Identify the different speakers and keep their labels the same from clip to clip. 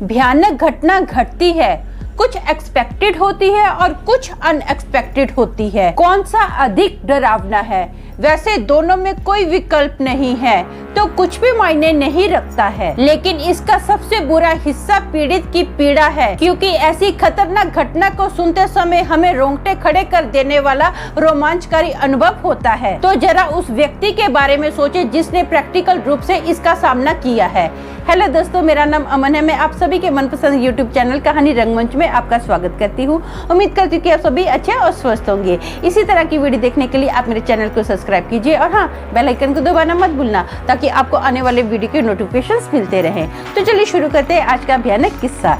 Speaker 1: भयानक घटना घटती है। कुछ एक्सपेक्टेड होती है और कुछ अनएक्सपेक्टेड होती है। कौन सा अधिक डरावना है? वैसे दोनों में कोई विकल्प नहीं है तो कुछ भी मायने नहीं रखता है, लेकिन इसका सबसे बुरा हिस्सा पीड़ित की पीड़ा है, क्योंकि ऐसी खतरनाक घटना को सुनते समय हमें रोंगटे खड़े कर देने वाला रोमांचकारी अनुभव होता है। तो जरा उस व्यक्ति के बारे में सोचे जिसने प्रैक्टिकल रूप से इसका सामना किया है। हेलो दोस्तों, मेरा नाम अमन है। मैं आप सभी के मनपसंद यूट्यूब चैनल कहानी रंगमंच में आपका स्वागत करती हूँ। उम्मीद करती हूँ कि आप सभी अच्छे और स्वस्थ होंगे। इसी तरह की वीडियो देखने के लिए आप मेरे चैनल को सब्सक्राइब कीजिए और हाँ, बेल आइकन को दबाना मत भूलना ताकि आपको आने वाले वीडियो के नोटिफिकेशंस मिलते रहें। तो चलिए शुरू करते हैं आज का भयानक किस्सा।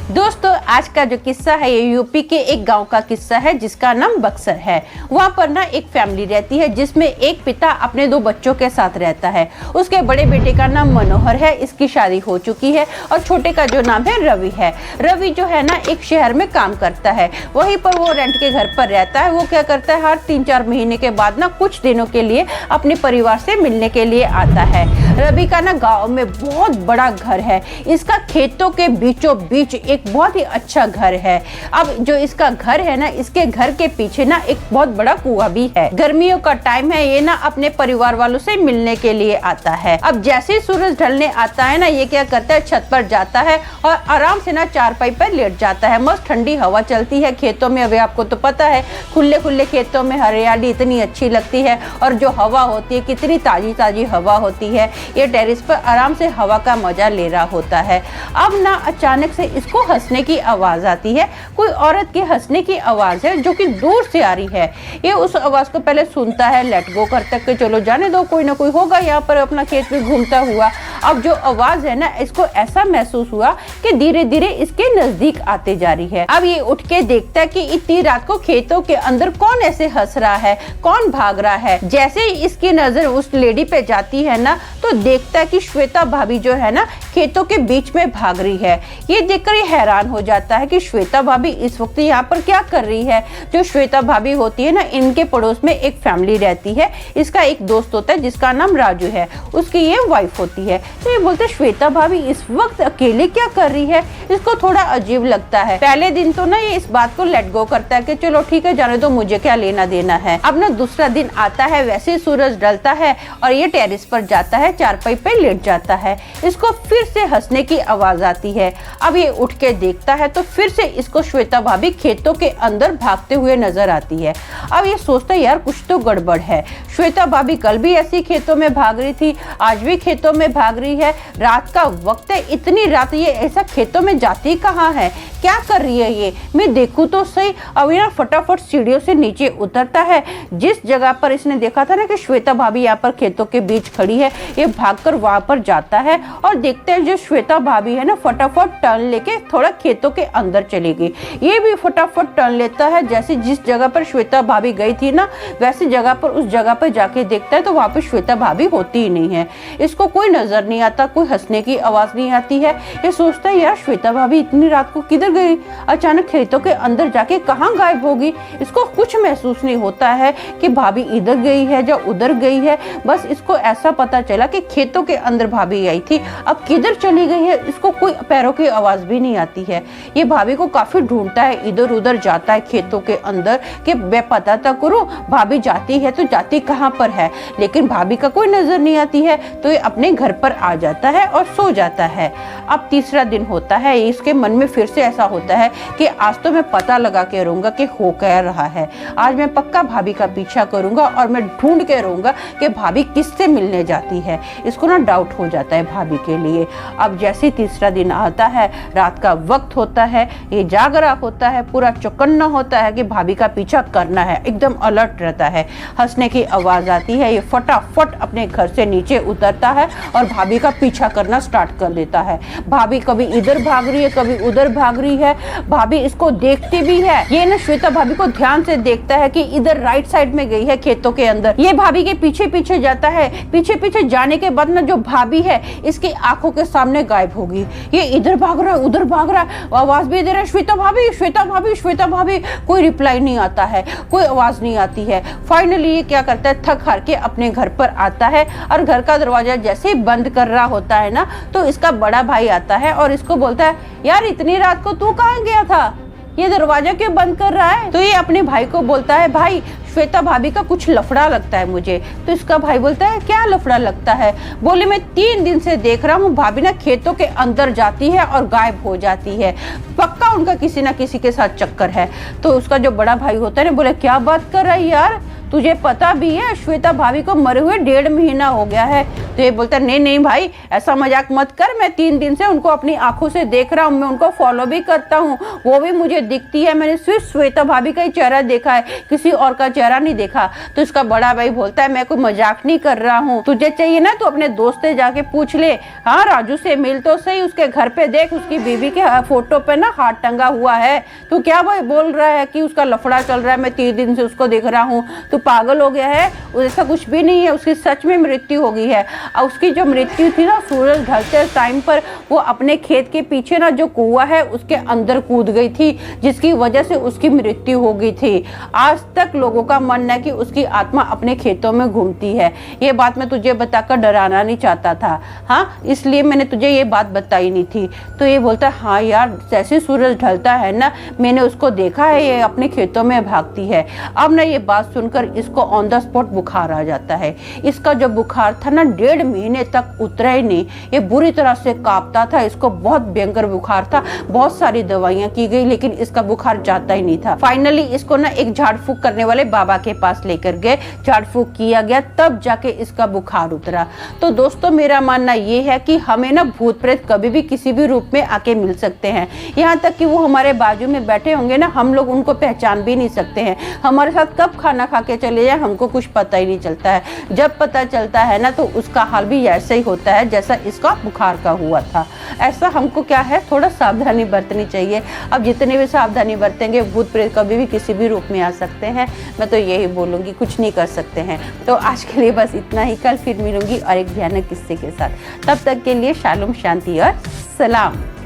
Speaker 1: दोस्तों, आज का जो किस्सा है ये यूपी के एक गांव का किस्सा है जिसका नाम बक्सर है। वहाँ पर ना एक फैमिली रहती है जिसमें एक पिता अपने 2 बच्चों के साथ रहता है। उसके बड़े बेटे का नाम मनोहर है, इसकी शादी हो चुकी है, और छोटे का जो नाम है रवि है। रवि जो है ना एक शहर में काम करता है, वहीं पर वो रेंट के घर पर रहता है। वो क्या करता है, हर 3-4 महीने के बाद ना कुछ दिनों के लिए अपने परिवार से मिलने के लिए आता है। रवि का ना गाँव में बहुत बड़ा घर है। इसका खेतों के बीचों बीच एक बहुत ही अच्छा घर है। अब जो इसका घर है ना, इसके घर के पीछे ना एक बहुत बड़ा कुआं भी है। गर्मियों का टाइम है, ये ना अपने परिवार वालों से मिलने के लिए आता है। अब जैसे ही सूरज ढलने आता है ना, ये क्या करता है, छत पर जाता है और आराम से ना चारपाई पर लेट जाता है। मस्त ठंडी हवा चलती है खेतों में। अभी आपको तो पता है, खुले खुले खेतों में हरियाली इतनी अच्छी लगती है, और जो हवा होती है कितनी ताजी ताजी हवा होती है। ये टेरेस पर आराम से हवा का मजा ले रहा होता है। अब ना अचानक से इसको हंसने की आवाज आती है। कोई औरत के हंसने की आवाज है जो कि दूर से आ रही है। ये उस आवाज को पहले सुनता है, लेट गो करता है, चलो जाने दो, कोई ना कोई होगा यहाँ पर अपना खेत में घूमता हुआ। अब जो आवाज है ना, इसको ऐसा महसूस हुआ कि धीरे धीरे इसके नजदीक आते जा रही है। अब ये उठ के देखता है कि इतनी रात को खेतों के अंदर कौन ऐसे हंस रहा है, कौन भाग रहा है। जैसे ही इसकी नजर उस लेडी पे जाती है ना, तो देखता है कि श्वेता भाभी जो है ना खेतों के बीच में भाग रही है। ये देखकर ये हैरान हो जाता है कि श्वेता भाभी इस वक्त यहाँ पर क्या कर रही है। जो श्वेता भाभी होती है ना, इनके पड़ोस में एक फैमिली रहती है। इसका एक दोस्त होता है जिसका नाम राजू है, उसकी ये वाइफ होती है। तो ये बोलते श्वेता भाभी इस वक्त अकेले क्या कर रही है। इसको थोड़ा अजीब लगता है। पहले दिन तो ना ये इस बात को लेट गो करता है कि चलो ठीक है, जाने दो, मुझे क्या लेना देना है। अब ना दूसरा दिन आता है, वैसे ही सूरज ढलता है और ये टेरेस पर जाता है, चारपाई पे लेट जाता है। इसको फिर से हंसने की आवाज आती है। अब ये उठ के देखता है तो फिर से इसको श्वेता भाभी खेतों के अंदर भागते हुए नजर आती है। अब ये सोचता है यार कुछ तो गड़बड़ है। श्वेता भाभी कल भी ऐसी खेतों में भाग रही थी, आज भी खेतों में भाग रही है। रात का वक्त है, इतनी रात ये ऐसा खेतों में जाती कहाँ है, क्या कर रही है ये, मैं देखूं तो सही। अब ये फटाफट सीढ़ियों से नीचे उतरता है। जिस जगह पर इसने देखा था ना कि श्वेता भाभी यहाँ पर खेतों के बीच खड़ी है, ये भागकर वहां पर जाता है और देखते हैं जो श्वेता भाभी है ना, फटाफट टर्न लेके थोड़ा खेतों के अंदर चली गई। ये भी फटाफट टर्न लेता है। जैसे जिस जगह पर श्वेता भाभी गई थी ना, वैसी जगह पर उस जगह पर जाके देखता है तो वहां पर श्वेता भाभी होती ही नहीं है। इसको कोई नजर नहीं आता, कोई हंसने की आवाज नहीं आती है। ये सोचता है यार श्वेता भाभी इतनी रात को किधर गई, अचानक खेतों के अंदर जाके कहाँ गायब होगी। इसको कुछ महसूस नहीं होता है कि भाभी इधर गई है या उधर गई है। बस इसको ऐसा पता चला कि खेतों के अंदर भाभी आई थी, अब किधर चली गई है इसको कोई पैरों की आवाज भी नहीं आती है। ये भाभी को काफी ढूंढता है, इधर उधर जाता है खेतों के अंदर कि मैं पता तो करूं भाभी जाती है तो जाती कहाँ पर है, लेकिन भाभी का कोई नजर नहीं आती है। तो ये अपने घर पर आ जाता है और सो जाता है। अब तीसरा दिन होता है, इसके मन में फिर से ऐसा होता है कि आज तो मैं पता लगा के रहूंगा कि हो क्या रहा है। आज मैं पक्का भाभी का पीछा करूंगा और मैं ढूंढ के रहूंगा कि भाभी किससे मिलने जाती है। इसको ना डाउट हो जाता है भाभी के लिए। अब जैसे तीसरा दिन आता है, रात का वक्त होता है, ये जाग रहा होता है, पूरा चौकन्ना होता है कि भाभी का पीछा करना है, एकदम अलर्ट रहता है। हंसने की आवाज आती है, ये फटाफट अपने घर से नीचे उतरता है और भाभी का पीछा करना स्टार्ट कर देता है। भाभी कभी इधर भाग रही है, कभी उधर भाग रही है। भाभी इसको देखती भी है। ये ना श्वेता भाभी को ध्यान से देखता है कि इधर राइट साइड में गई है खेतों के अंदर। ये भाभी के पीछे पीछे जाता है। पीछे पीछे जाने के बाद ना जो भाभी है इसकी आंखों के सामने गायब होगी। ये इधर भाग रहा है, उधर भाग रहा है, आवाज भी दे रहा है, श्वेता भाभी, श्वेता भाभी, श्वेता भाभी। कोई रिप्लाई नहीं आता है, कोई आवाज नहीं आती है। फाइनली ये क्या करता है, थक हार के अपने घर पर आता है और घर का दरवाजा जैसे ही बंद कर रहा होता है ना, तो इसका बड़ा भाई आता है और इसको बोलता है, यार इतनी रात को तू कहाँ गया था, ये दरवाजा क्यों बंद कर रहा है। तो ये अपने भाई को बोलता है, भाई श्वेता भाभी का कुछ लफड़ा लगता है मुझे। तो इसका भाई बोलता है, क्या लफड़ा लगता है। बोले, मैं 3 दिन से देख रहा हूँ भाभी ना खेतों के अंदर जाती है और गायब हो जाती है, पक्का उनका किसी ना किसी के साथ चक्कर है। तो उसका जो बड़ा भाई होता है ना, बोले, क्या बात कर रहा है यार, तुझे पता भी है श्वेता भाभी को मरे हुए 1.5 महीना हो गया है। तो ये बोलता है, नहीं नहीं भाई, ऐसा मजाक मत कर, मैं 3 दिन से उनको अपनी आंखों से देख रहा हूँ, मैं उनको फॉलो भी करता हूँ, वो भी मुझे दिखती है, मैंने सिर्फ श्वेता भाभी का ही चेहरा देखा है, किसी और का चेहरा नहीं देखा। तो इसका बड़ा भाई बोलता है, मैं कोई मजाक नहीं कर रहा हूँ, तुझे चाहिए ना तो अपने दोस्त से जाके पूछ ले, हाँ राजू से मिल तो सही, उसके घर पे देख, उसकी बीवी के फोटो पे ना हाथ टंगा हुआ है। तू क्या भाई बोल रहा है कि उसका लफड़ा चल रहा है, मैं 3 दिन से उसको देख रहा हूँ, तू पागल हो गया है, ऐसा कुछ भी नहीं है, उसकी सच में मृत्यु हो गई है। और उसकी जो मृत्यु थी ना, सूरज ढलते टाइम पर वो अपने खेत के पीछे ना जो कुआं है उसके अंदर कूद गई थी, जिसकी वजह से उसकी मृत्यु हो गई थी। आज तक लोगों का मानना है कि उसकी आत्मा अपने खेतों में घूमती है। ये बात मैं तुझे बताकर डराना नहीं चाहता था, हाँ, इसलिए मैंने तुझे ये बात बताई नहीं थी। तो ये बोलता है, हाँ यार, जैसे सूरज ढलता है ना, मैंने उसको देखा है, ये अपने खेतों में भागती है। अब ना ये बात सुनकर इसको ऑन द स्पॉट बुखार आ जाता है। इसका जो बुखार था ना, 1.5 महीने तक उतरा ही नहीं, ये बुरी तरह से कांपता था, इसको बहुत भयंकर बुखार था, बहुत सारी दवाइयां की गई लेकिन इसका बुखार जाता ही नहीं था। फाइनली इसको ना एक झाड़ फूक करने वाले बाबा के पास लेकर गए, झाड़ फूक किया गया, तब जाके इसका बुखार उतरा। तो दोस्तों, मेरा मानना ये है कि हमें ना भूत प्रेत कभी भी किसी भी रूप में आके मिल सकते हैं, यहाँ तक कि वो हमारे बाजू में बैठे होंगे ना, हम लोग उनको पहचान भी नहीं सकते हैं। हमारे साथ कब खाना खा के चले जाए हमको कुछ पता ही नहीं चलता है। जब पता चलता है ना, तो उसका हाल भी ऐसा ही होता है जैसा इसका बुखार का हुआ था। ऐसा हमको क्या है, थोड़ा सावधानी बरतनी चाहिए। अब जितने भी सावधानी बरतेंगे, भूत प्रेत कभी भी किसी भी रूप में आ सकते हैं। मैं तो यही बोलूँगी, कुछ नहीं कर सकते हैं। तो आज के लिए बस इतना ही, कल फिर मिलूंगी और एक भयानक किस्से के साथ। तब तक के लिए शालोम, शांति और सलाम।